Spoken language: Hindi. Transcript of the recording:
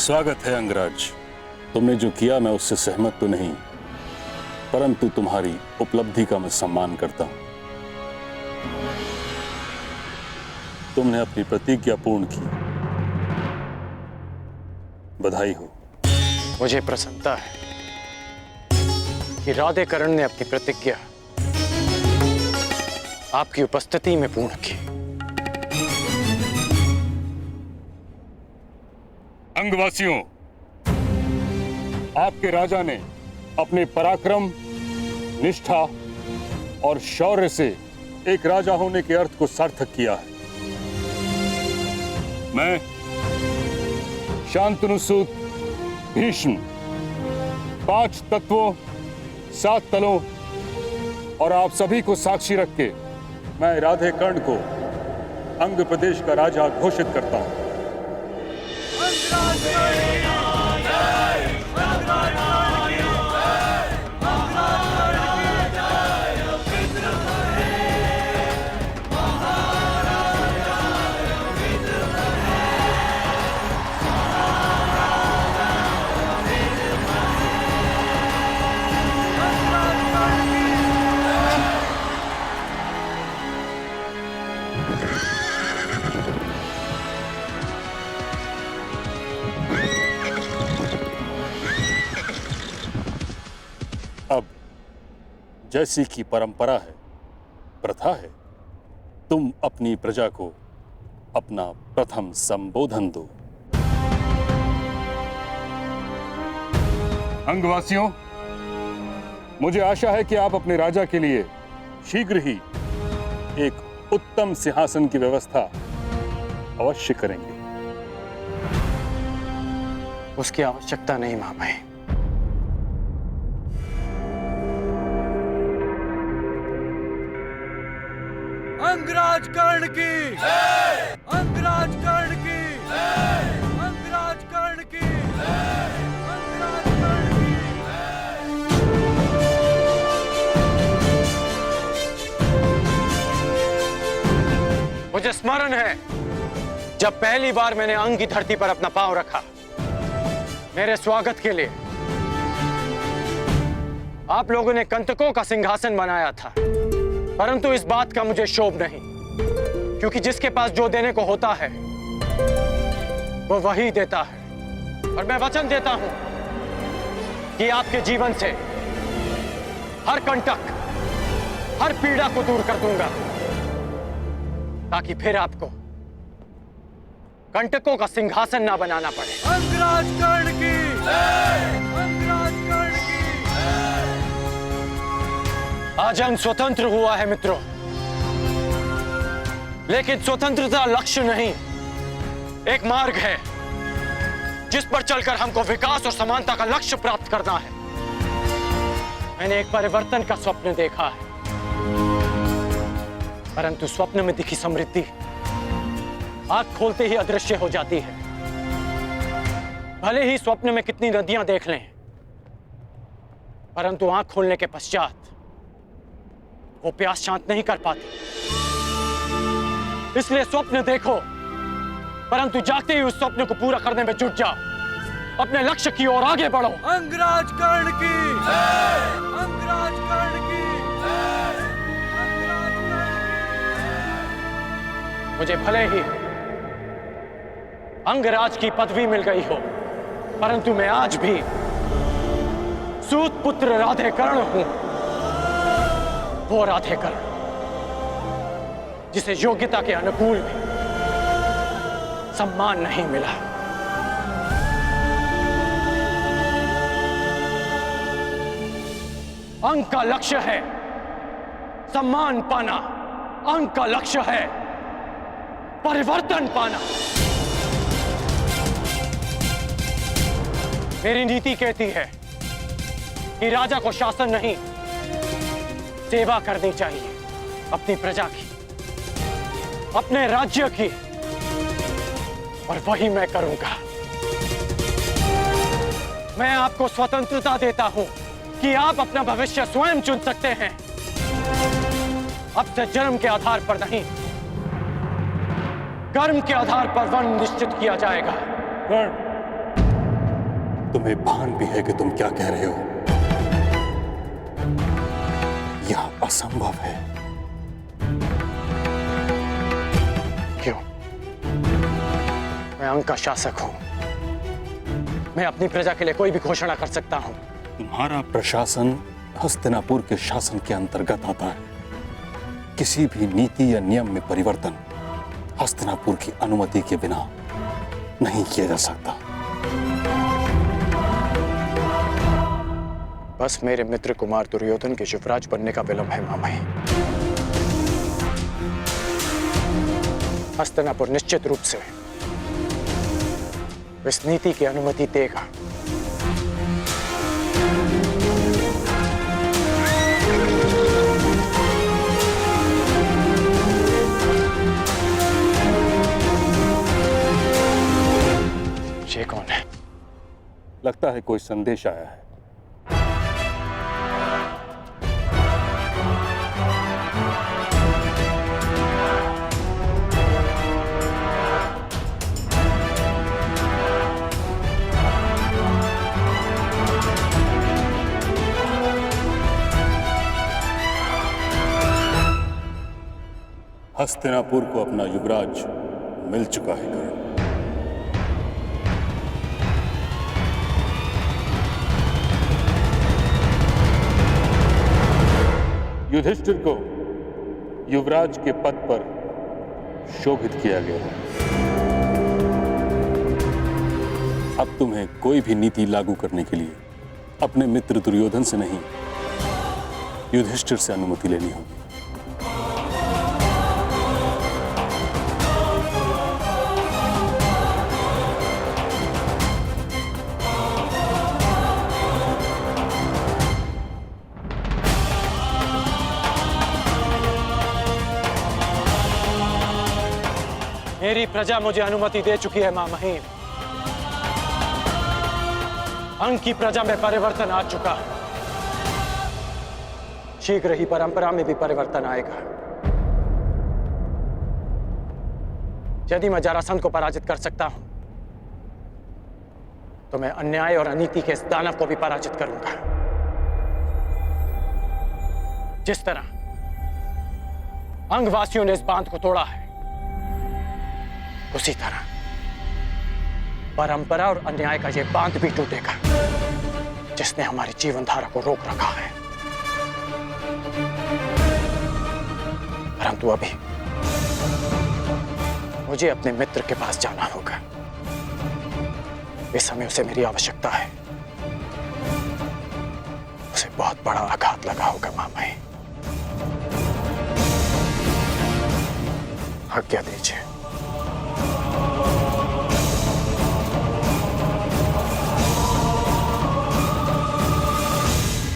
स्वागत है अंगराज। तुमने जो किया मैं उससे सहमत तो नहीं, परंतु तुम्हारी उपलब्धि का मैं सम्मान करता हूं। तुमने अपनी प्रतिज्ञा पूर्ण की, बधाई हो। मुझे प्रसन्नता है कि राधेकरण ने अपनी प्रतिज्ञा आपकी उपस्थिति में पूर्ण की। अंगवासियों, आपके राजा ने अपने पराक्रम, निष्ठा और शौर्य से एक राजा होने के अर्थ को सार्थक किया है। मैं शांतनुसूत भीष्म 5 तत्वों, 7 तलों और आप सभी को साक्षी रख के मैं राधेकर्ण को अंग प्रदेश का राजा घोषित करता हूं। अब जैसी की परंपरा है, प्रथा है, तुम अपनी प्रजा को अपना प्रथम संबोधन दो। अंगवासियों, मुझे आशा है कि आप अपने राजा के लिए शीघ्र ही एक उत्तम सिंहासन की व्यवस्था अवश्य करेंगे। उसकी आवश्यकता नहीं महामहिम। अंगराज कर्ण की, अंगराज कर्ण की, अंगराज कर्ण की, अंगराज कर्ण की। मुझे स्मरण है जब पहली बार मैंने अंग की धरती पर अपना पांव रखा, मेरे स्वागत के लिए आप लोगों ने कंटकों का सिंहासन बनाया था, परंतु इस बात का मुझे शोभ नहीं, क्योंकि जिसके पास जो देने को होता है वो वही देता है। और मैं वचन देता हूं कि आपके जीवन से हर कंटक, हर पीड़ा को दूर कर दूंगा, ताकि फिर आपको कंटकों का सिंहासन ना बनाना पड़े। अंगराज कर्ण की, अंगराज कर्ण की। आज अंग स्वतंत्र हुआ है मित्रों, लेकिन स्वतंत्रता लक्ष्य नहीं, एक मार्ग है जिस पर चलकर हमको विकास और समानता का लक्ष्य प्राप्त करना है। मैंने एक परिवर्तन का स्वप्न देखा है, परंतु स्वप्न में दिखी समृद्धि आंख खोलते ही अदृश्य हो जाती है। भले ही स्वप्न में कितनी नदियां देख लें, परंतु आंख खोलने के पश्चात वो प्यास शांत नहीं कर पाती। इसलिए स्वप्न देखो, परंतु जागते ही उस स्वप्न को पूरा करने में जुट जाओ। अपने लक्ष्य की ओर आगे बढ़ो। अंगराज कर्ण की, अंगराज कर्ण की, अंगराज कर्ण की। मुझे भले ही अंगराज की पदवी मिल गई हो, परंतु मैं आज भी सूत पुत्र राधेकर्ण हूं। वो राधेकर्ण जिसे योग्यता के अनुकूल भी सम्मान नहीं मिला। अंग का लक्ष्य है सम्मान पाना, अंग का लक्ष्य है परिवर्तन पाना। मेरी नीति कहती है कि राजा को शासन नहीं, सेवा करनी चाहिए अपनी प्रजा की, अपने राज्य की, और वही मैं करूंगा। मैं आपको स्वतंत्रता देता हूं कि आप अपना भविष्य स्वयं चुन सकते हैं। अब से जन्म के आधार पर नहीं, कर्म के आधार पर वर्ण निश्चित किया जाएगा। कर्ण, तुम्हें भान भी है कि तुम क्या कह रहे हो? यह असंभव है। क्यों? मैं अंग का शासक हूं। मैं अपनी प्रजा के लिए कोई भी घोषणा कर सकता हूं। तुम्हारा प्रशासन हस्तिनापुर के शासन के अंतर्गत आता है। किसी भी नीति या नियम में परिवर्तन हस्तिनापुर की अनुमति के बिना नहीं किया जा सकता। बस मेरे मित्र कुमार दुर्योधन के युवराज बनने का विलंब है मामाई। हस्तिनापुर निश्चित रूप से इस नीति की अनुमति देगा। ये कौन है? लगता है कोई संदेश आया है। हस्तिनापुर को अपना युवराज मिल चुका है कर्ण। युधिष्ठिर को युवराज के पद पर शोभित किया गया। अब तुम्हें कोई भी नीति लागू करने के लिए अपने मित्र दुर्योधन से नहीं, युधिष्ठिर से अनुमति लेनी होगी। मेरी प्रजा मुझे अनुमति दे चुकी है मां महीन। अंग की प्रजा में परिवर्तन आ चुका है। शीघ्र ही परंपरा में भी परिवर्तन आएगा। यदि मैं जरासंध को पराजित कर सकता हूं तो मैं अन्याय और अनीति के इस दानव को भी पराजित करूंगा। जिस तरह अंगवासियों ने इस बांध को तोड़ा है, उसी तरह परंपरा और अन्याय का यह बांध भी टूटेगा जिसने हमारी जीवन धारा को रोक रखा है। परंतु अभी मुझे अपने मित्र के पास जाना होगा। इस समय उसे मेरी आवश्यकता है। उसे बहुत बड़ा आघात लगा होगा मामाई। आज्ञा दीजिए।